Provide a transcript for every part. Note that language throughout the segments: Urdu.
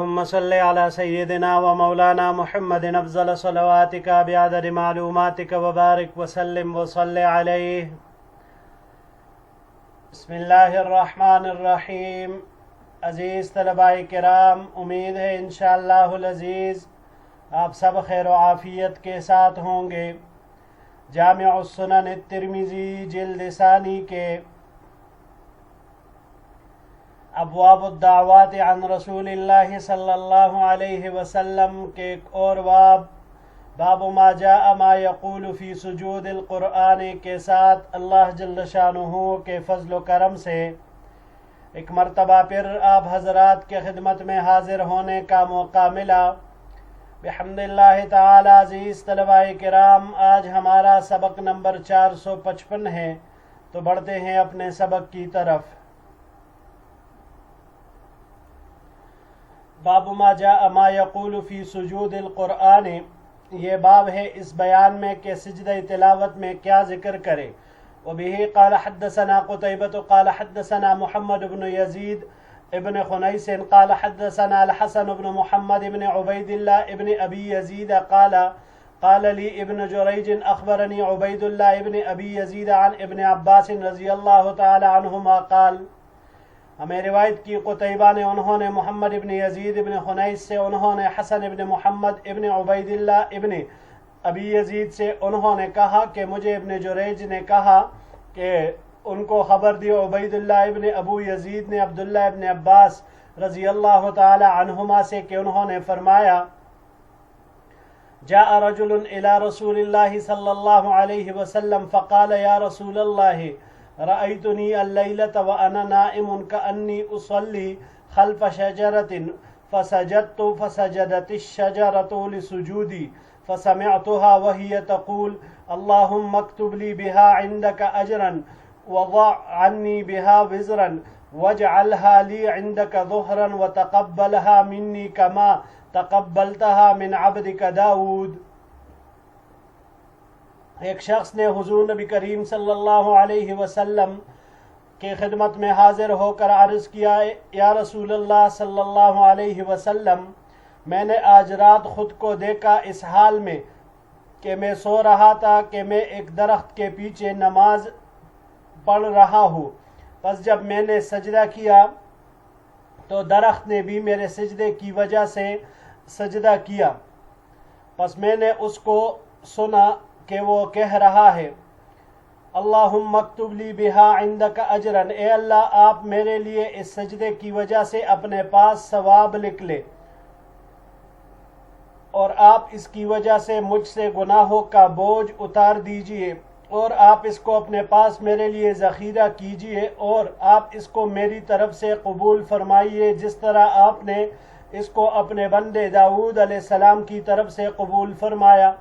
اللهم صل على سيدنا ومولانا محمد أفضل صلواتك بعدد معلوماتك وبارك وسلم وصل عليه. بسم اللہ الرحمن الرحیم. عزیز طلباء کرام، امید ہے انشاءاللہ العزیز آپ سب خیر و عافیت کے ساتھ ہوں گے. جامع السنن الترمذی جلد ثانی کے ابواب الدعوات عن رسول اللہ صلی اللہ علیہ وسلم کے ایک اور باب ما جاء ما یقول فی سجود القرآن کے ساتھ اللہ جل شانہ کے فضل و کرم سے ایک مرتبہ پھر آپ حضرات کے خدمت میں حاضر ہونے کا موقع ملا. بحمد اللہ تعالی. عزیز طلباء کرام، آج ہمارا سبق نمبر 455 ہے، تو بڑھتے ہیں اپنے سبق کی طرف. باب ما جاء ما یقول فی سجود القرآن. یہ باب ہے اس بیان میں کہ سجدہ تلاوت میں کیا ذکر کرے. وبه قال حدثنا قتيبة قال حدثنا محمد بن يزيد ابن خنيس قال حدثنا الحسن بن محمد بن عبيد الله ابن أبي يزيد قال لي ابن جريج أخبرني عبيد الله ابن أبي يزيد عن ابن عباس رضي الله تعالى عنهما قال. ہمیں روایت کی قتیبہ نے، انہوں نے محمد ابن یزید ابن خنیس سے، انہوں نے حسن ابن محمد ابن عبید اللہ ابن ابی یزید سے، انہوں نے کہا کہ مجھے ابن جریج نے کہا کہ ان کو خبر دی عبید اللہ ابن ابو یزید نے عبداللہ ابن عباس رضی اللہ تعالی عنہما سے کہ انہوں نے فرمایا جاء رجل الى رسول اللہ صلی اللہ علیہ وسلم فقال یا رسول اللہ رأيتني الليلة وأنا نائم كأني أصلي خلف شجرة فسجدت فسجدت الشجرة لسجودي فسمعتها وهي تقول اللهم اكتب لي بها عندك أجرا وضع عني بها وزرا واجعلها لي عندك ظهرا وتقبلها مني كما تقبلتها من عبدك داود. ایک شخص نے حضور نبی کریم صلی اللہ علیہ وسلم کے خدمت میں حاضر ہو کر عرض کیا، یا رسول اللہ صلی اللہ علیہ وسلم، میں نے آج رات خود کو دیکھا اس حال میں کہ میں سو رہا تھا کہ میں ایک درخت کے پیچھے نماز پڑھ رہا ہوں. پس جب میں نے سجدہ کیا تو درخت نے بھی میرے سجدے کی وجہ سے سجدہ کیا. پس میں نے اس کو سنا کہ وہ کہہ رہا ہے اللہم اکتب لی بہا عندک اجرا، اے اللہ آپ میرے لیے اس سجدے کی وجہ سے اپنے پاس ثواب لکھ لے، اور آپ اس کی وجہ سے مجھ سے گناہوں کا بوجھ اتار دیجئے، اور آپ اس کو اپنے پاس میرے لیے ذخیرہ کیجئے، اور آپ اس کو میری طرف سے قبول فرمائیے جس طرح آپ نے اس کو اپنے بندے داؤد علیہ السلام کی طرف سے قبول فرمایا.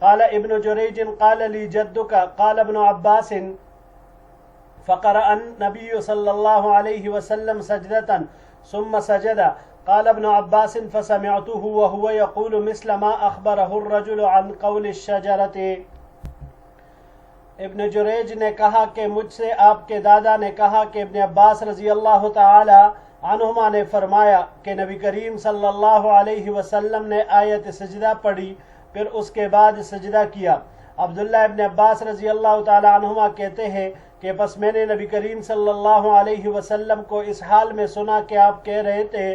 قال ابن جریج قال لي جدك قال ابن عباس فقرأ النبي صلى الله عليه وسلم سجدة ثم سجد. قال ابن عباس فسمعته وهو يقول مثل ما أخبره الرجل عن قول الشجرة. ابن جریج نے کہا کہ مجھ سے آپ کے دادا نے کہا کہ ابن عباس رضی اللہ تعالی عنہما نے فرمایا کہ نبی کریم صلی اللہ علیہ وسلم نے آیت سجدہ پڑھی، پھر اس کے بعد سجدہ کیا. عبداللہ ابن عباس رضی اللہ تعالی عنہما کہتے ہیں کہ بس میں نے نبی کریم صلی اللہ علیہ وسلم کو اس حال میں سنا کہ آپ کہہ رہے تھے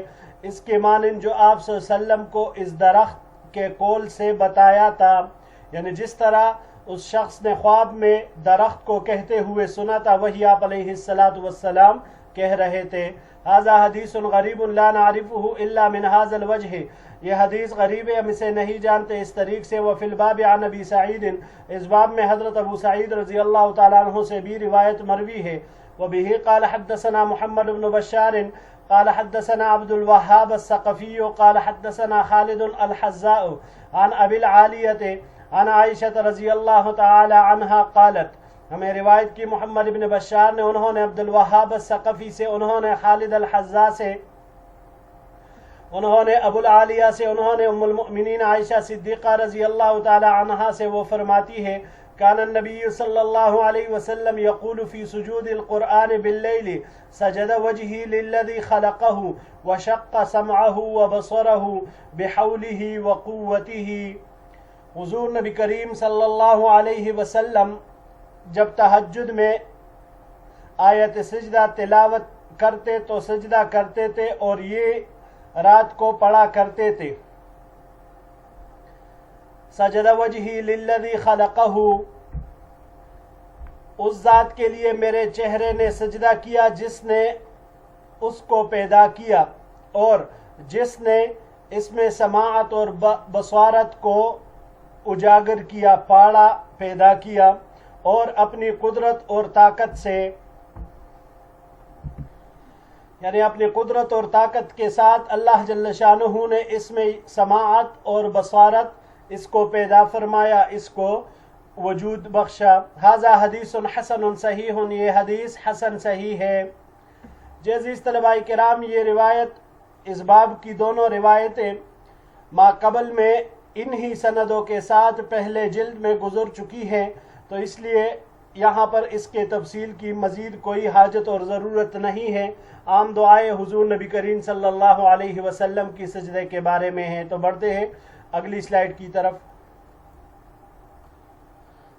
اس کے مانند جو آپ صلی اللہ علیہ وسلم کو اس درخت کے کول سے بتایا تھا، یعنی جس طرح اس شخص نے خواب میں درخت کو کہتے ہوئے سنا تھا وہی آپ علیہ السلام کہہ رہے تھے. ھذا حدیث غریب لا نعرفه الا من هذا الوجه. یہ حدیث غریب ہے، ہم اسے نہیں جانتے اس طریق سے. وفی الباب عن ابی سعید، اس باب میں حضرت ابو سعید رضی اللہ تعالیٰ عنہ سے بھی روایت مروی ہے. وبه قال حدثنا محمد بن بشار قال حدثنا عبد الوهاب الثقفي قال حدثنا خالد الحذاء عن ابی العالیہ عن عائشہ رضی اللہ تعالی عنہا قالت. ہمیں روایت کی محمد بن بشار نے، انہوں نے عبد الوہاب الثقفی سے، انہوں نے خالد الحذاء سے، انہوں نے ابو العالیہ سے، انہوں نے ام المؤمنین عائشہ صدیقہ رضی اللہ تعالی عنہا سے، وہ فرماتی ہے كان النبي صلى الله عليه وسلم يقول في سجود القرآن بالليل سجد وجهي للذي خلقه وشق سمعه وبصره بحوله وقوته۔ حضور نبی کریم صلی اللہ علیہ وسلم جب تہجد میں آیت سجدہ تلاوت کرتے تو سجدہ کرتے تھے اور یہ رات کو پڑھا کرتے تھے، سجد وجہی للذی خلقہ، اس ذات کے لیے میرے چہرے نے سجدہ کیا جس نے اس کو پیدا کیا اور جس نے اس میں سماعت اور بصارت کو اجاگر کیا، پاڑا، پیدا کیا، اور اپنی قدرت اور طاقت سے، یعنی اپنی قدرت اور طاقت کے ساتھ اللہ جل شانہ نے اس میں سماعت اور بصارت اس کو پیدا فرمایا، اس کو وجود بخشا۔ ھذا حدیث حسن صحیح، یہ حدیث حسن صحیح ہے۔ جی عزیز طلباء کرام، یہ روایت، اس باب کی دونوں روایتیں ما قبل میں انہی سندوں کے ساتھ پہلے جلد میں گزر چکی ہیں، تو اس لیے یہاں پر اس کے تفصیل کی مزید کوئی حاجت اور ضرورت نہیں ہے۔ عام دعائیں حضور نبی کریم صلی اللہ علیہ وسلم کی سجدے کے بارے میں ہیں۔ تو بڑھتے ہیں اگلی سلائیڈ کی طرف۔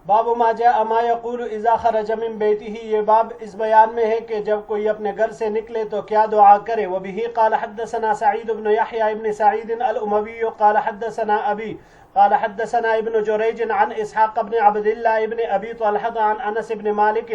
باب ما جاء ما يقول اذا خرج من بیتہ، یہ باب اس بیان میں ہے کہ جب کوئی اپنے گھر سے نکلے تو کیا دعا کرے۔ وبہ قال حدثنا سعید بن یحیی بن سعید الاموی قال حدثنا ابی قال حدثنا ابن جریج عن اسحاق بن عبد الله بن ابی طلحہ عن انس بن مالک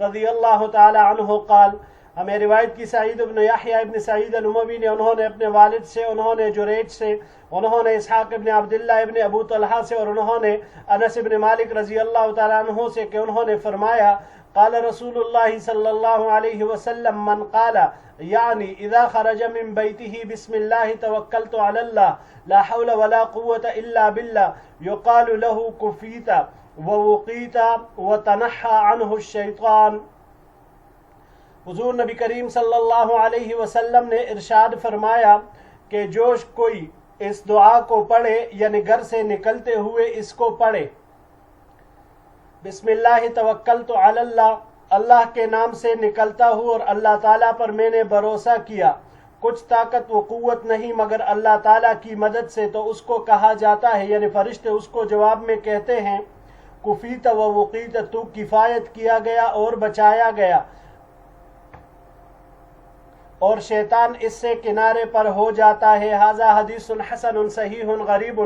رضی اللہ تعالی عنہ قال، ہمیں روایت کی سعید بن یحیی بن سعید الاموی نے، انہوں نے اپنے والد سے، انہوں نے جریج سے، انہوں نے اسحاق ابن عبداللہ ابن ابو طلحہ سے، اور انہوں نے انس بن مالک رضی اللہ تعالیٰ عنہ سے کہ انہوں نے فرمایا قال رسول اللہ صلی اللہ علیہ وسلم من قال، یعنی اذا خرج من بیتہ بسم اللہ توکلت علی اللہ لا حول ولا قوة الا باللہ یقال له کفیت ووقیت وتنحى عنہ الشیطان۔ حضور نبی کریم صلی اللہ علیہ وسلم نے ارشاد فرمایا کہ جو کوئی اس دعا کو پڑھے، یعنی گھر سے نکلتے ہوئے اس کو پڑھے، بسم اللہ توکلت علی اللہ، اللہ کے نام سے نکلتا ہوں اور اللہ تعالیٰ پر میں نے بھروسہ کیا، کچھ طاقت و قوت نہیں مگر اللہ تعالیٰ کی مدد سے، تو اس کو کہا جاتا ہے، یعنی فرشتے اس کو جواب میں کہتے ہیں کفیت و وقیت، تو کفایت کیا گیا اور بچایا گیا، اور شیطان اس سے کنارے پر ہو جاتا ہے۔ ھذا حدیث حسن صحیح غریب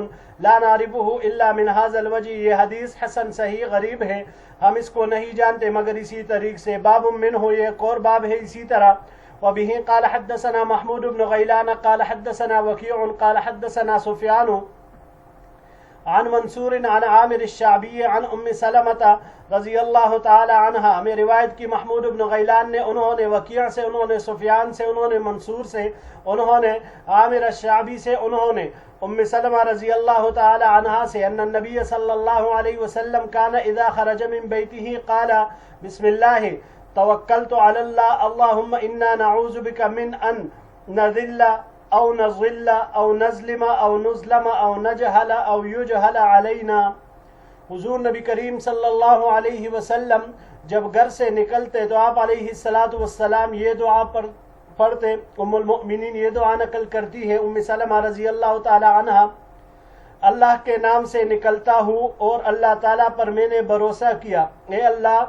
لا نعرفہ الا من ھذا الوجہ، یہ حدیث حسن صحیح غریب ہے، ہم اس کو نہیں جانتے مگر اسی طریق سے۔ باب منہ، یہ ایک اور باب ہے اسی طرح۔ وبہ قال حدثنا محمود بن غیلان قال حدثنا وکیع قال حدثنا سفیان عن منصور عن عامر الشعبی عن ام سلمۃ رضی اللہ تعالی عنہ، ہمیں روایت کی محمود بن غیلان نے، انہوں نے وکیع سے، انہوں نے سفیان سے، انہوں نے منصور سے، انہوں نے عامر الشعبی سے، انہوں نے ام سلمہ رضی اللہ تعالی عنہ سے ان النبی صلی اللہ علیہ وسلم کان اذا خرج من بیتہ قال بسم اللہ توکلت علی اللہ اللہم انا نعوذ بک من ان نذل او نضل او نظلم او نظلم او نجہل او یجہل علینا۔ حضور نبی کریم صلی اللہ علیہ وسلم جب گھر سے نکلتے تو آپ علیہ السلام یہ دعا پڑھتے۔ ام المؤمنین یہ دعا نقل کرتی ہے، ام سلمہ رضی اللہ تعالی عنہ، اللہ کے نام سے نکلتا ہوں اور اللہ تعالیٰ پر میں نے بھروسہ کیا، اے اللہ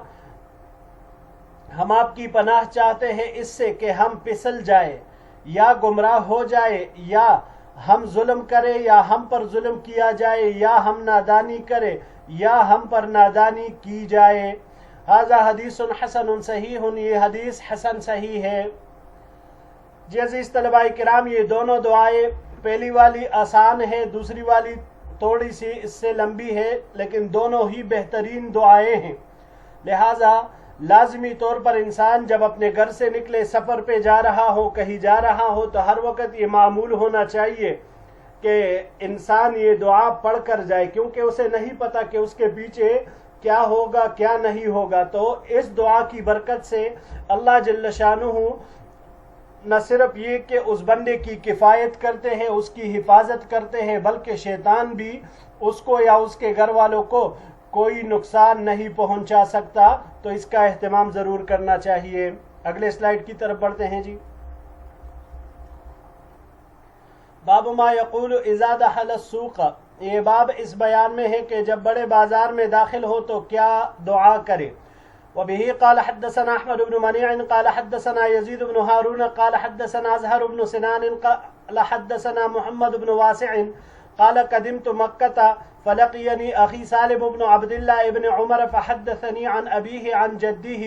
ہم آپ کی پناہ چاہتے ہیں اس سے کہ ہم پھسل جائے یا گمراہ ہو جائے، یا ہم ظلم کرے یا ہم پر ظلم کیا جائے، یا ہم نادانی کرے یا ہم پر نادانی کی جائے۔ ھذا حدیث حسن صحیح، یہ حدیث حسن صحیح ہے۔ جی عزیز طلباء کرام، یہ دونوں دعائیں، پہلی والی آسان ہے، دوسری والی تھوڑی سی اس سے لمبی ہے، لیکن دونوں ہی بہترین دعائیں ہیں۔ لہٰذا لازمی طور پر انسان جب اپنے گھر سے نکلے، سفر پہ جا رہا ہو، کہیں جا رہا ہو، تو ہر وقت یہ معمول ہونا چاہیے کہ انسان یہ دعا پڑھ کر جائے، کیونکہ اسے نہیں پتہ کہ اس کے پیچھے کیا ہوگا کیا نہیں ہوگا۔ تو اس دعا کی برکت سے اللہ جل شانہ نہ صرف یہ کہ اس بندے کی کفایت کرتے ہیں، اس کی حفاظت کرتے ہیں، بلکہ شیطان بھی اس کو یا اس کے گھر والوں کو کوئی نقصان نہیں پہنچا سکتا، تو اس کا اہتمام ضرور کرنا چاہیے۔ اگلے سلائیڈ کی طرف بڑھتے ہیں جی۔ باب ما یقول اذا دخل السوق، یہ باب اس بیان میں ہے کہ جب بڑے بازار میں داخل ہو تو کیا دعا کرے۔ وبه قال حدثنا احمد بن منيع قال حدثنا يزيد بن هارون قال حدثنا ازهر بن سنان قال حدثنا محمد بن واسع قال قدمت مكة فلقيني اخي سالم بن عبد الله بن عمر فحدثني عن ابيه عن جده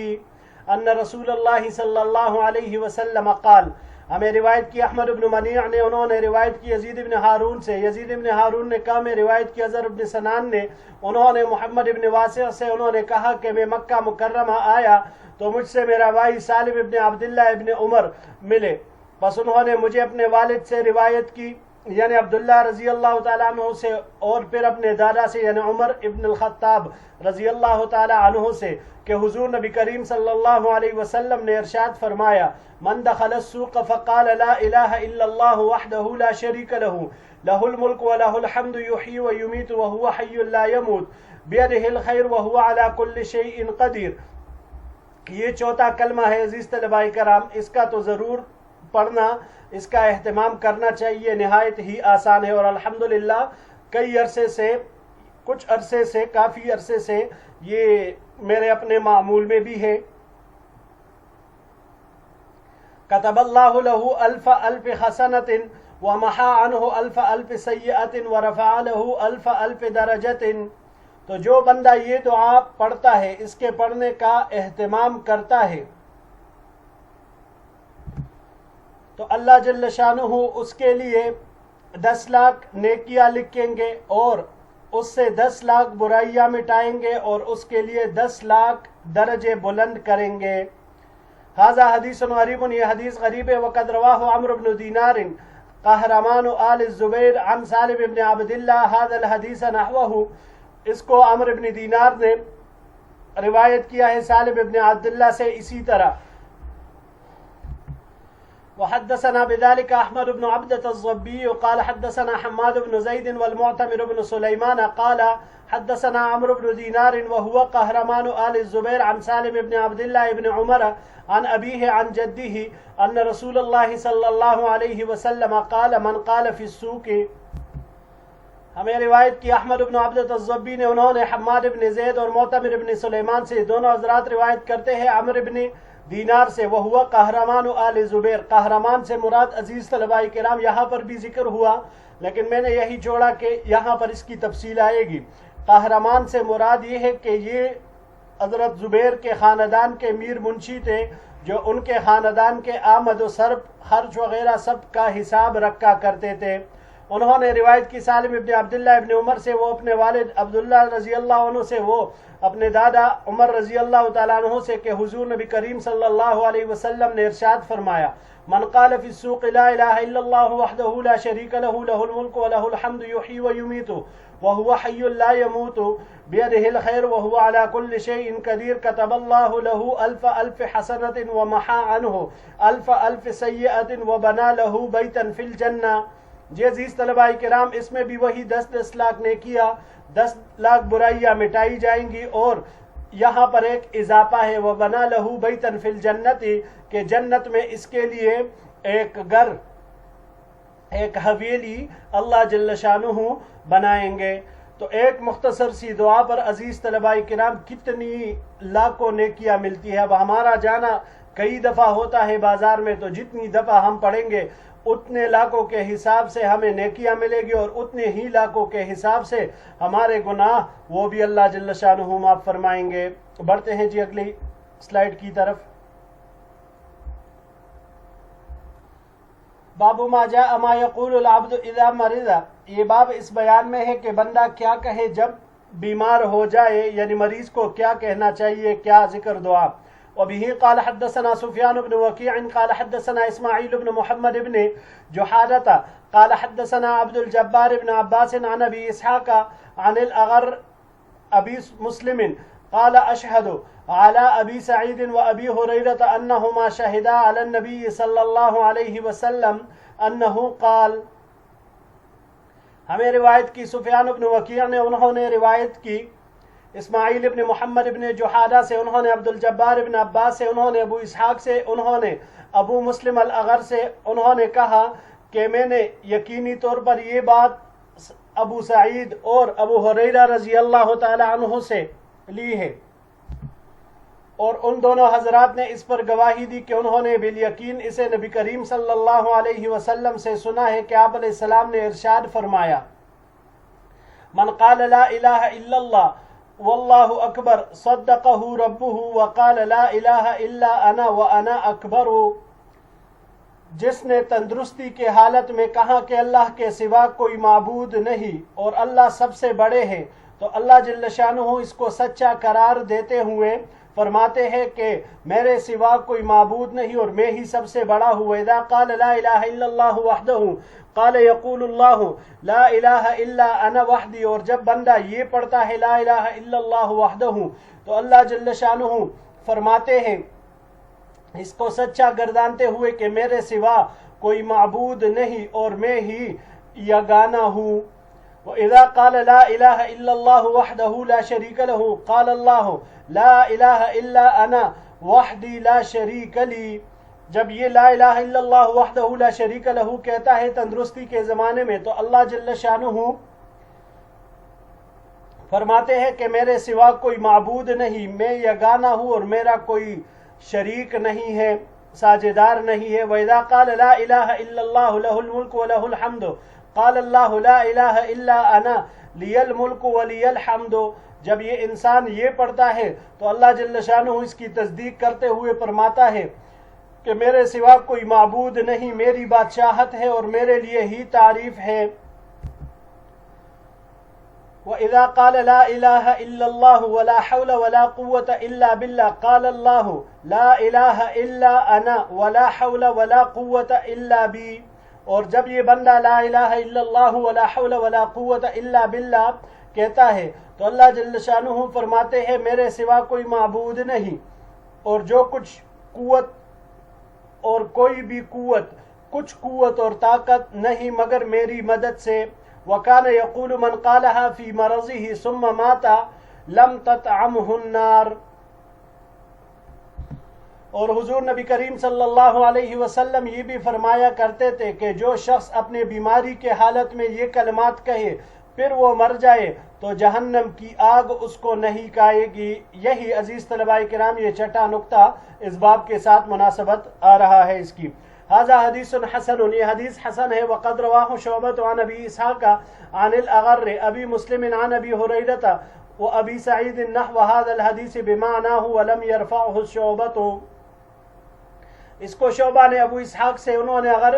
ان رسول الله صلی اللہ علیہ وسلم قال، ہمیں روایت کی احمد بن منیع نے، انہوں نے روایت کی یزید بن ہارون سے، یزید بن ہارون نے کہا، میں روایت کی ازہر بن سنان نے، انہوں نے محمد بن واسع سے، انہوں نے کہا کہ میں مکہ مکرمہ آیا تو مجھ سے میرا بھائی سالم ابن عبداللہ ابن عمر ملے، بس انہوں نے مجھے اپنے والد سے روایت کی، یعنی عبداللہ رضی اللہ تعالیٰ عنہ سے، اور پھر اپنے دادا سے یعنی عمر ابن الخطاب رضی اللہ تعالیٰ عنہ سے، کہ حضور نبی کریم صلی اللہ علیہ وسلم نے ارشاد فرمایا، من دخل السوق فقال لا الہ الا اللہ وحدہ لا شریک له له الملک وله الحمد یحیی ویمیت وهو حی لا يموت بیدہ الخیر وهو على كل شیء قدیر۔ یہ چوتھا کلمہ ہے عزیز طلباء کرام، اس کا تو ضرور پڑھنا، اس کا اہتمام کرنا چاہیے، نہایت ہی آسان ہے، اور الحمدللہ کئی عرصے سے، کچھ عرصے سے، کافی عرصے سے یہ میرے اپنے معمول میں بھی ہے۔ كتب اللہ له الف الف حسنۃ ومحا عنہ الف الف سیئۃ ورفع له الف الف درجۃ۔ تو جو بندہ یہ دعا پڑھتا ہے، اس کے پڑھنے کا اہتمام کرتا ہے، تو اللہ جل شانہ اس کے لیے 10 لاکھ نیکیاں لکھیں گے، اور اس سے 10 لاکھ برائیاں مٹائیں گے، اور اس کے لیے 10 لاکھ درجے بلند کریں گے۔ ھذا حدیث غریب، یہ حدیث غریب ہے۔ وقد رواہ عمرو بن دینار قہرمان آل الزبیر عن سالم بن عبداللہ ھذا الحدیث نحوہ، اس کو عمرو بن دینار نے روایت کیا ہے سالم بن عبداللہ سے اسی طرح۔ وحدثنا بذلك احمد بن عبدة الضبي قال حدثنا حماد بن زيد والمعتمر بن سليمان قال حدثنا عمرو بن دينار وهو قهرمان آل الزبير عن سالم بن عبد الله بن عمر عن أبيه عن جده أن رسول الله صلى الله عليه وسلم قال من قال في السوق۔ ہمیں روایت کی احمد بن عبدۃ الضبی نے، انہوں نے حماد بن زید اور معتمر بن سلیمان سے، دونوں حضرات روایت کرتے ہیں عمرو بن دینار سے، وہ ہوا قہرمان آل زبیر۔ قہرمان سے مراد عزیز طلباء کرام یہاں پر بھی ذکر ہوا، لیکن میں نے یہی چھوڑا کہ یہاں پر اس کی تفصیل آئے گی۔ قہرمان سے مراد یہ ہے کہ یہ حضرت زبیر کے خاندان کے میر منشی تھے، جو ان کے خاندان کے آمد و صرف، خرچ وغیرہ سب کا حساب رکھا کرتے تھے۔ انہوں نے روایت کی سالم ابن عبداللہ ابن عمر سے، وہ اپنے والد عبداللہ رضی اللہ عنہ سے، وہ اپنے دادا عمر رضی اللہ تعالیٰ عنہ سے، کہ حضور نبی کریم صلی اللہ علیہ وسلم نے ارشاد فرمایا، من قال فی السوق لا الہ الا اللہ وحدہ لا شریک لہ لہ الملک ولہ الحمد یحیی ویمیت وهو حی لا يموت بیدہ الخیر وهو على كل شیء قدیر كتب اللہ له الف الف حسنۃ ومحا عنہ الف الف سیئۃ وبنى له بیتا فی الجنہ۔ جی عزیز طلباء کرام، اس میں بھی وہی 10 لاکھ نیکیاں، 10 لاکھ برائیاں مٹائی جائیں گی، اور یہاں پر ایک اضافہ ہے، وَبَنَا لَهُ بَيْتًا فِي الْجَنَّةِ، کہ جنت میں اس کے لیے ایک گھر، ایک حویلی اللہ جل شانہ بنائیں گے۔ تو ایک مختصر سی دعا پر عزیز طلباء کرام کتنی لاکھوں نیکیاں ملتی ہے۔ اب ہمارا جانا کئی دفعہ ہوتا ہے بازار میں، تو جتنی دفعہ ہم پڑھیں گے اتنے لاکھوں کے حساب سے ہمیں نیکیاں ملے گی، اور اتنے ہی لاکھوں کے حساب سے ہمارے گناہ وہ بھی اللہ جل شانہ معاف فرمائیں گے۔ بڑھتے ہیں جی اگلی سلائیڈ کی طرف۔ باب ما جاء ما يقول العبد اذا مرض، یہ باب اس بیان میں ہے کہ بندہ کیا کہے جب بیمار ہو جائے، یعنی مریض کو کیا کہنا چاہیے، کیا ذکر دعا۔ وبه قال حدثنا سفيان بن وكيع قال حدثنا اسماعيل بن محمد بن جحادة قال حدثنا عبد الجبار بن عباس عن ابي اسحاق عن الاغر ابي مسلم قال اشهد على ابي سعيد وابي هريرة انهما شهدا على النبي صلى الله عليه وسلم انه قال۔ ہمیں روایت کی سفیان بن وکیع نے، انہوں نے روایت کی اسماعیل ابن محمد ابن جحادہ سے، انہوں نے عبد الجبار ابن عباس سے، انہوں نے ابو اسحاق سے، انہوں نے ابو مسلم الاغر سے، انہوں نے کہا کہ میں نے یقینی طور پر یہ بات ابو سعید اور ابو ہریرہ رضی اللہ تعالی عنہ سے لی ہے، اور ان دونوں حضرات نے اس پر گواہی دی کہ انہوں نے بالیقین اسے نبی کریم صلی اللہ علیہ وسلم سے سنا ہے کہ آپ علیہ السلام نے ارشاد فرمایا، من قال لا الہ الا اللہ واللہ اکبر صدقہ ربہ وقال لا الہ الا انا وانا اکبر، جس نے تندرستی کے حالت میں کہا کہ اللہ کے سوا کوئی معبود نہیں اور اللہ سب سے بڑے ہیں، تو اللہ جل شانہ اس کو سچا قرار دیتے ہوئے فرماتے ہیں کہ میرے سوا کوئی معبود نہیں اور میں ہی سب سے بڑا ہوں۔ اذا قال لا الہ الا اللہ وحدہ قال یقول اللہ لا الہ الا انا وحدی، اور جب بندہ یہ پڑھتا ہے لا الہ الا اللہ وحدہ تو اللہ جل شانہ فرماتے ہیں اس کو سچا گردانتے ہوئے کہ میرے سوا کوئی معبود نہیں اور میں ہی یگانہ ہوں۔ وَإِذَا قَالَ لَا إِلَهَ إِلَّا اللَّهُ وَحْدَهُ لَا شَرِيكَ لَهُ قَالَ اللَّهُ لَا إِلَهَ إِلَّا أَنَا وَحْدِي لَا شَرِيكَ لِي، جب یہ لا الہ الا اللہ وحدہ لا شریک لہ کہتا ہے تندرستی کے زمانے میں، تو اللہ جل شانہ فرماتے ہیں کہ میرے سوا کوئی معبود نہیں، میں یگانہ ہوں اور میرا کوئی شریک نہیں ہے، ساجدار نہیں ہے۔ وَإِذَا قَالَ لَا إِلَهَ إِلَّا اللَّهُ لَهُ الْمُلْكُ وَلَهُ الْحَمْدُ قَالَ اللَّهُ لَا إِلَهَ إِلَّا أَنَا لِيَ الْمُلْكُ وَلِيَ الْحَمْدُ، جب یہ انسان یہ پڑھتا ہے تو اللہ جل شانہ اس کی تصدیق کرتے ہوئے فرماتا ہے کہ میرے سوا کوئی معبود نہیں، میری بادشاہت ہے اور میرے لیے ہی تعریف ہے۔ وَإِذَا قَالَ لَا إِلَهَ إِلَّا اللَّهُ وَلَا حَوْلَ وَلَا قُوَّةَ إِلَّا بِاللَّهِ قَالَ اللَّهُ لَا إِلَهَ إِلَّا أَنَا وَلَا حَوْلَ وَلَا قُوَّةَ إِلَّا بِي، اور جب یہ بندہ لا الہ الا اللہ ولا حول ولا قوت الا باللہ کہتا ہے تو اللہ جل شانہ فرماتے ہیں میرے سوا کوئی معبود نہیں، اور جو کچھ قوت اور کوئی بھی قوت، کچھ قوت اور طاقت نہیں مگر میری مدد سے۔ وَكَانَ يَقُولُ مَنْ قَالَهَا فِي مَرَضِهِ ثُمَّ مَاتَ لَمْ تَطْعَمْهُ النَّارُ، اور حضور نبی کریم صلی اللہ علیہ وسلم یہ بھی فرمایا کرتے تھے کہ جو شخص اپنے بیماری کے حالت میں یہ کلمات کہے پھر وہ مر جائے تو جہنم کی آگ اس کو نہیں کھائے گی۔ یہی عزیز طلباء کرام یہ چھٹا نقطہ اس باب کے ساتھ مناسبت آ رہا ہے اس کی۔ ھذا حدیث حسن، یہ حدیث حسن ہے۔ وقد رواہ شعبۃ عن ابی اسحاق عن الاغر ابی مسلم عن ابی ہریرہ وابی سعید نحو ھذا الحدیث بمعناه ولم يرفعه شعبۃ، اس کو شعبہ نے ابو اسحاق سے، انہوں نے اغر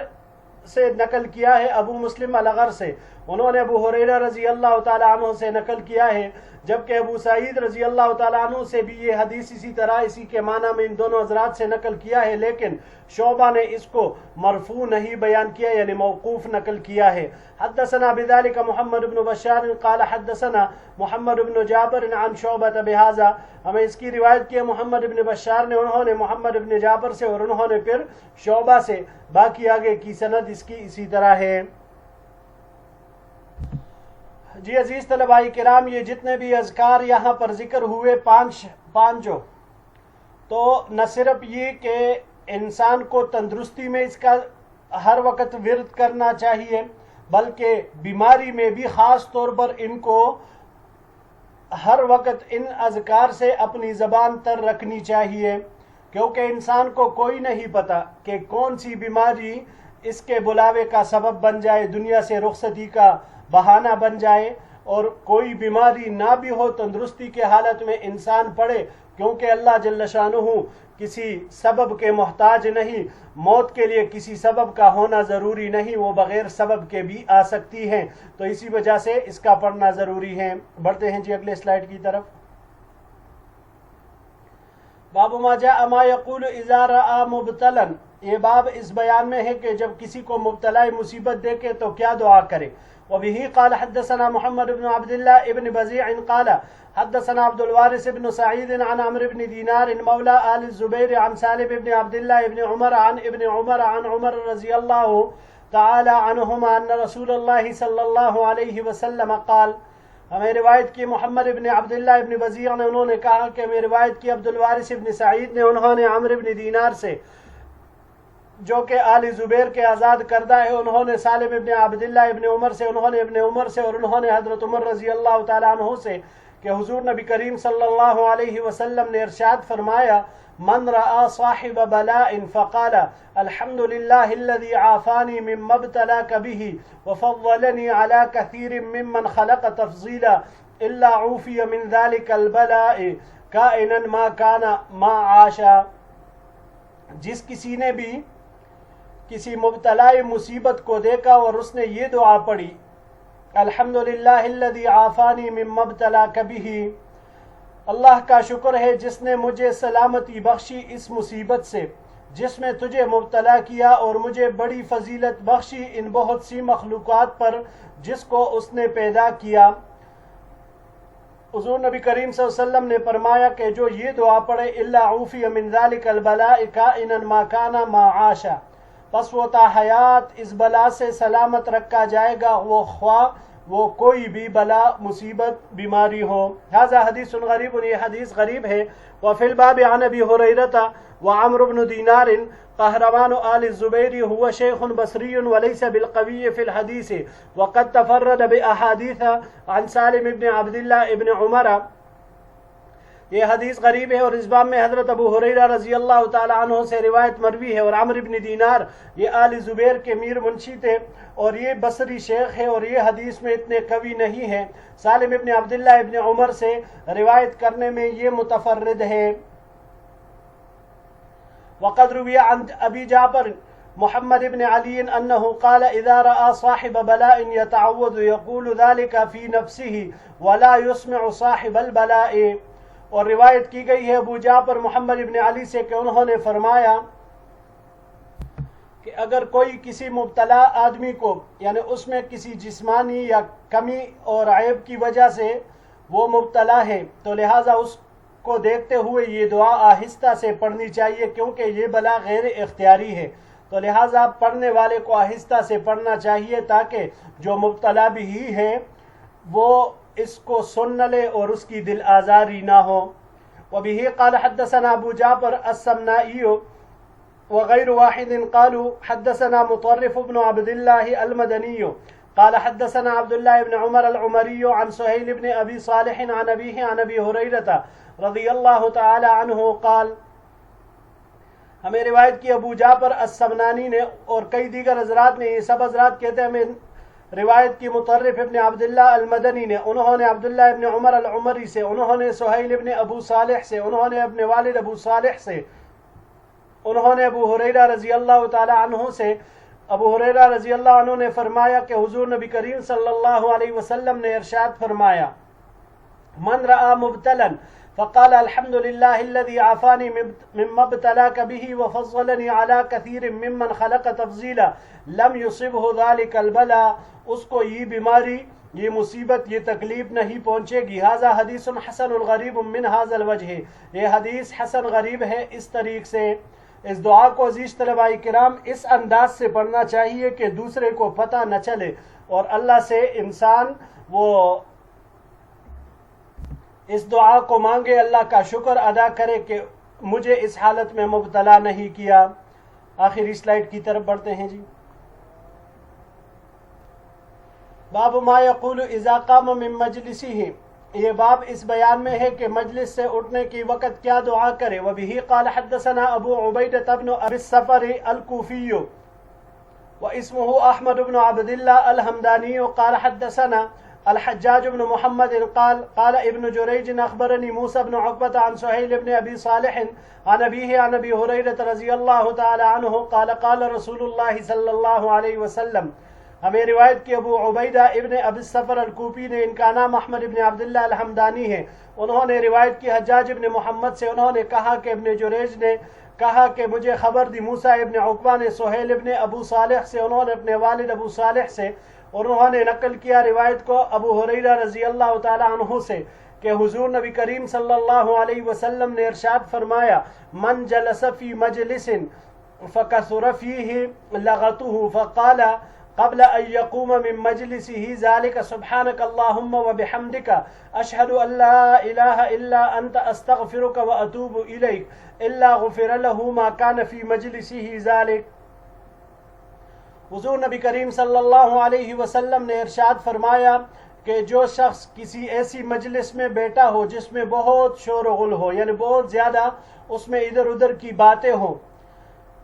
سے نقل کیا ہے، ابو مسلم الاغر سے انہوں نے ابو ہریرہ رضی اللہ تعالیٰ عنہ سے نقل کیا ہے، جبکہ ابو سعید رضی اللہ تعالیٰ عنہ سے بھی یہ حدیث اسی طرح اسی کے معنی میں ان دونوں حضرات سے نقل کیا ہے، لیکن شعبہ نے اس کو مرفوع نہیں بیان کیا، یعنی موقوف نقل کیا ہے۔ حدثنا بذلك محمد بن بشار قال حدثنا محمد بن جعفر عن شعبہ بهذا، ہمیں اس کی روایت کی ہے محمد بن بشار نے، انہوں نے محمد بن جعفر سے اور انہوں نے پھر شعبہ سے، باقی آگے کی سند اس کی اسی طرح ہے۔ جی عزیز طلباء کرام، یہ جتنے بھی اذکار یہاں پر ذکر ہوئے پانچوں، تو نہ صرف یہ کہ انسان کو تندرستی میں اس کا ہر وقت ورد کرنا چاہیے، بلکہ بیماری میں بھی خاص طور پر ان کو ہر وقت ان اذکار سے اپنی زبان تر رکھنی چاہیے، کیونکہ انسان کو کوئی نہیں پتا کہ کون سی بیماری اس کے بلاوے کا سبب بن جائے، دنیا سے رخصتی کا بہانہ بن جائے، اور کوئی بیماری نہ بھی ہو تندرستی کے حالت میں انسان پڑے، کیونکہ اللہ جل شانہ کسی سبب کے محتاج نہیں، موت کے لیے کسی سبب کا ہونا ضروری نہیں، وہ بغیر سبب کے بھی آ سکتی ہیں، تو اسی وجہ سے اس کا پڑھنا ضروری ہے۔ بڑھتے ہیں جی اگلے سلائیڈ کی طرف۔ باب ما جاء ما يقول اذا راى مبتلا، یہ باب اس بیان میں ہے کہ جب کسی کو مبتلا مصیبت دیکھے تو کیا دعا کرے۔ وبه قال حدثنا محمد بن عبد الله ابن بزيع قال حدثنا عبد الوارث بن سعيد عن عمرو بن دينار مولى آل الزبير عن سالم بن عبد الله بن عمر عن ابن عمر عن عمر رضي الله تعالى عنهما أن رسول الله صلى الله عليه وسلم قال، ہمیں روایت کی محمد ابن عبداللہ ابن وزیع نے، انہوں نے کہا کہ ہمیں روایت کی عبد الوارث ابن سعید نے، انہوں نے عمرو ابن دینار سے جو کہ آل زبیر کے آزاد کردہ ہے، انہوں نے سالم ابن عبداللہ ابن عمر سے، انہوں نے ابن عمر سے، اور انہوں نے حضرت عمر رضی اللہ تعالیٰ عنہ سے کہ حضور نبی کریم صلی اللہ علیہ وسلم نے ارشاد فرمایا: من رأى صاحب بلاء فقال الحمد لله الذي عافاني مما ابتلاك به وفضلني على كثير ممن خلق تفضيلا إلا عوفي من ذلك البلاء كائنا ما كان ما عاشا. جس کسی نے بھی کسی مبتلا مصیبت کو دیکھا اور اس نے یہ دعا پڑھی: الحمدللہ الذی عافانی مما ابتلاک بہ، اللہ کا شکر ہے جس نے مجھے سلامتی بخشی اس مصیبت سے جس میں تجھے مبتلا کیا، اور مجھے بڑی فضیلت بخشی ان بہت سی مخلوقات پر جس کو اس نے پیدا کیا. حضور نبی کریم صلی اللہ علیہ وسلم نے فرمایا کہ جو یہ دعا پڑھے: الا عوفی من ذلک البلاء کائنا ما کان ما عاش، پس وہ تا حیات اس بلا سے سلامت رکھا جائے گا، وہ خواہ وہ کوئی بھی بلا مصیبت بیماری ہو. ھذا حدیث غریب، یہ حدیث غریب ہے. وفی الباب عن ابی ہریرہ وعمرو بن دینار قہرمان آل الزبیر هو شیخ بصری وليس بالقوی فی الحدیث وقد تفرد باحادیث عن سالم ابن عبداللہ ابن عمر. یہ حدیث غریب ہے اور اس باب میں حضرت ابو ہریرہ رضی اللہ تعالی عنہ سے روایت مروی ہے، اور عمرو بن دینار یہ آل زبیر کے میر منشی تھے اور یہ بصری شیخ ہے، اور یہ حدیث میں اتنے قوی نہیں ہے. سالم ابن عبداللہ ابن عمر سے روایت کرنے میں یہ متفرد ہے. وقد روی عن ابی جعفر محمد بن علی انه قال اذا راى صاحب بلاء يتعوذ يقول ذلك في نفسه ولا يسمع صاحب البلاء. اور روایت کی گئی ہے ابو جعفر محمد ابن علی سے کہ انہوں نے فرمایا کہ اگر کوئی کسی مبتلا آدمی کو، یعنی اس میں کسی جسمانی یا کمی اور عیب کی وجہ سے وہ مبتلا ہے، تو لہٰذا اس کو دیکھتے ہوئے یہ دعا آہستہ سے پڑھنی چاہیے، کیونکہ یہ بلا غیر اختیاری ہے. تو لہٰذا پڑھنے والے کو آہستہ سے پڑھنا چاہیے تاکہ جو مبتلا بھی ہے وہ اس کو سن لے اور اس کی دل آزاری نہ ہو. وبه قال حدثنا ابو جعفر السمنائي وغير واحد قالوا حدثنا مطرف بن عبد الله المدني قال حدثنا عبد الله بن عمر العمري عن سهيل بن ابي صالح عن ابيه عن ابي هريره رضي الله تعالى عنه قال. ہمیں روایت کی ابو جعفر السمنانی نے اور کئی دیگر حضرات نے، یہ سب حضرات کہتے ہیں ہمیں روایت کی مطرف ابن عبداللہ المدنی نے، انہوں نے عبداللہ ابن عمر العمری سے، انہوں نے سہیل ابن ابو صالح سے، انہوں نے اپنے والد ابو صالح سے، انہوں نے ابو ہریرہ رضی اللہ تعالی عنہ سے. ابو ہریرہ رضی اللہ عنہ نے فرمایا کہ حضور نبی کریم صلی اللہ علیہ وسلم نے ارشاد فرمایا: من رأى مبتلا فقال الحمد لله الذي عافاني مما ابتلاك به وفضلني على كثير ممن خلق تفضيلا لم يصبه ذلك البلاء، اس کو یہ بیماری، یہ مصیبت، یہ تکلیف نہیں پہنچے گی. ھذا حدیث حسن غریب من ھذا الوجہ، یہ حدیث حسن غریب ہے اس طریق سے. اس دعا کو عزیز طلباء کرام اس انداز سے پڑھنا چاہیے کہ دوسرے کو پتہ نہ چلے، اور اللہ سے انسان وہ اس دعا کو مانگے، اللہ کا شکر ادا کرے کہ مجھے اس حالت میں مبتلا نہیں کیا. آخری سلائیڈ کی طرف بڑھتے ہیں جی. باب ما یقول اذا قام من مجلسه، یہ باب اس بیان میں ہے کہ مجلس سے اٹھنے کی وقت کیا دعا کرے. وبه قال حدثنا ابو عبیدہ بن ابی الصفر الکوفی واسمه احمد بن عبد الله الحمدانی قال حدثنا الحجاج بن محمد قال ابن جریج اخبرني موسى بن عقبة عن سهيل بن ابي صالح عن ابيه عن ابي هريرة رضي الله تعالى عنه قال رسول الله صلى الله عليه وسلم. ہمیں روایت کی ابو عبیدہ ابن ابی الصفر الکوفی نے، ان کا نام احمد ابن عبداللہ الحمدانی ہے، انہوں نے روایت کی حجاج ابن محمد سے، انہوں نے کہا کہ ابن جریج نے کہا کہ مجھے خبر دی موسیٰ ابن عقبہ نے سہیل ابن ابو صالح سے، انہوں نے اپنے والد ابو صالح سے، اور انہوں نے نقل کیا روایت کو ابو ہریرہ رضی اللہ تعالی عنہ سے کہ حضور نبی کریم صلی اللہ علیہ وسلم نے ارشاد فرمایا: من جلس فی مجلس فکثر فیہ لغطہ فقال قبل أن يقوم من مجلسه ذلك سبحانك اللهم وبحمدك أشهد أن لا إله إلا أنت أستغفرك وأتوب إليك إلا غفر له ما كان في مجلسه ذلك۔ حضور نبی کریم صلی اللہ علیہ وسلم نے ارشاد فرمایا کہ جو شخص کسی ایسی مجلس میں بیٹھا ہو جس میں بہت شور و غل ہو، یعنی بہت زیادہ اس میں ادھر ادھر کی باتیں ہوں،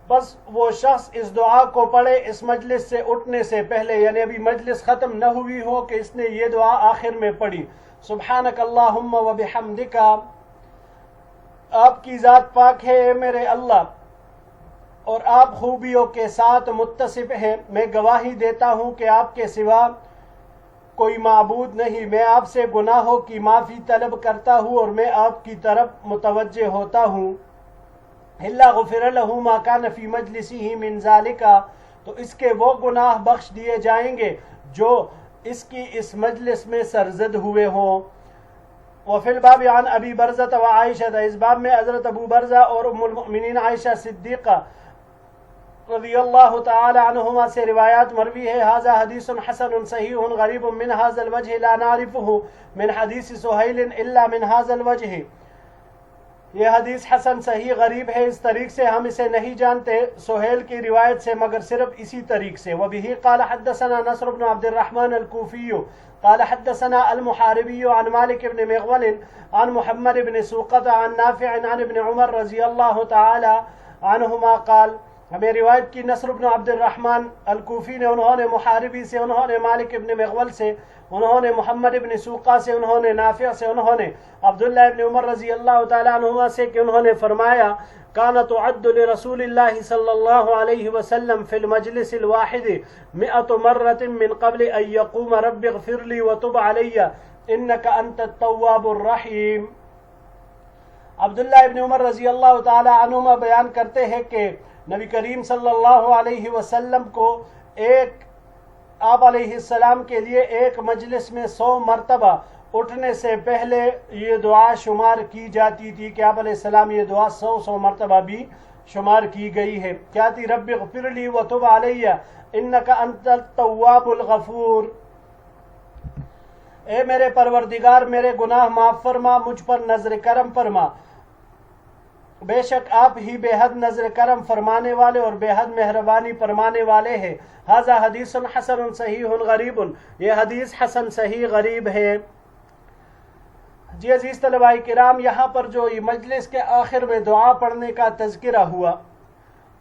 بس وہ شخص اس دعا کو پڑھے اس مجلس سے اٹھنے سے پہلے، یعنی ابھی مجلس ختم نہ ہوئی ہو کہ اس نے یہ دعا آخر میں پڑھی، سبحانک اللہم و بحمدک، آپ کی ذات پاک ہے اے میرے اللہ اور آپ خوبیوں کے ساتھ متصف ہیں، میں گواہی دیتا ہوں کہ آپ کے سوا کوئی معبود نہیں، میں آپ سے گناہوں کی معافی طلب کرتا ہوں اور میں آپ کی طرف متوجہ ہوتا ہوں، الا غفر له ما كان في مجلسه من ذلك، تو اس کے وہ گناہ بخش دیے جائیں گے جو اس کی اس مجلس میں سرزد ہوئے ہوں۔ وفی الباب عن ابی برزہ وعائشہ، اس باب میں حضرت ابو برزہ اور ام المؤمنین عائشہ صدیقہ رضی اللہ تعالی عنہما سے روایات مروی ہے، ھذا حدیث حسن صحیح غریب من ھذا الوجہ لا نعرفہ من حدیث سہیل الا من ھذا الوجہ، یہ حدیث حسن صحیح غریب ہے، اس طریق سے ہم اسے نہیں جانتے سہیل کی روایت سے مگر صرف اسی طریق سے۔ وبہ قال حدثنا نصر بن عبد الرحمن الکوفی قال حدثنا المحاربی عن مالک بن مغول عن محمد بن سوقة عن نافع عن ابن عمر رضی اللہ تعالی عنہما قال، ہمیں روایت کی نصر بن عبد الرحمن الکوفی نے، انہوں نے محاربی سے، انہوں نے مالک ابن مغول سے، انہوں نے محمد ابن سوقہ سے، انہوں نے نافع سے، انہوں نے عبداللہ ابن عمر رضی اللہ تعالیٰ عنہما سے کہ انہوں نے فرمایا کان تعد لرسول اللہ صلی اللہ علیہ وسلم فی المجلس الواحد 100 مرة من قبل ان یقوم رب اغفر لی وتب علی انک انت التواب الرحیم۔ عبداللہ ابن عمر رضی اللہ تعالیٰ عنہما بیان کرتے ہیں کہ نبی کریم صلی اللہ علیہ وسلم کو آپ علیہ السلام کے لیے ایک مجلس میں 100 مرتبہ اٹھنے سے پہلے یہ دعا شمار کی جاتی تھی کہ آپ علیہ السلام یہ دعا 100 مرتبہ بھی شمار کی گئی ہے، کیا تھی؟ رب اغفر لی وتب علی انک انت التواب الغفور، اے میرے پروردگار میرے گناہ معاف فرما، مجھ پر نظر کرم فرما، بے شک آپ ہی بے حد نظر کرم فرمانے والے اور بے حد مہربانی فرمانے والے ہیں۔ ھذا حدیث حسن صحیح غریب، یہ حدیث حسن صحیح غریب ہے۔ جی عزیز طلباء کرام، یہاں پر جو مجلس کے آخر میں دعا پڑھنے کا تذکرہ ہوا،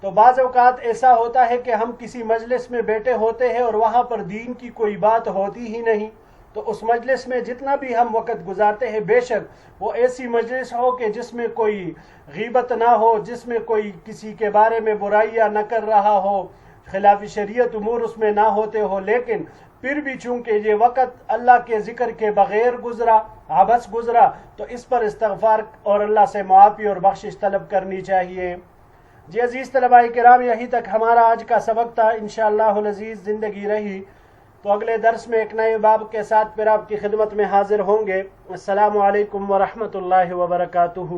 تو بعض اوقات ایسا ہوتا ہے کہ ہم کسی مجلس میں بیٹھے ہوتے ہیں اور وہاں پر دین کی کوئی بات ہوتی ہی نہیں، تو اس مجلس میں جتنا بھی ہم وقت گزارتے ہیں بے شک وہ ایسی مجلس ہو کہ جس میں کوئی غیبت نہ ہو، جس میں کوئی کسی کے بارے میں برائیاں نہ کر رہا ہو، خلاف شریعت امور اس میں نہ ہوتے ہو، لیکن پھر بھی چونکہ یہ وقت اللہ کے ذکر کے بغیر گزرا، عبث گزرا، تو اس پر استغفار اور اللہ سے معافی اور بخشش طلب کرنی چاہیے۔ جی عزیز طلباء کرام، یہی تک ہمارا آج کا سبق تھا، انشاءاللہ العزیز زندگی رہی تو اگلے درس میں ایک نئے باب کے ساتھ پھر آپ کی خدمت میں حاضر ہوں گے۔ السلام علیکم ورحمۃ اللہ وبرکاتہ۔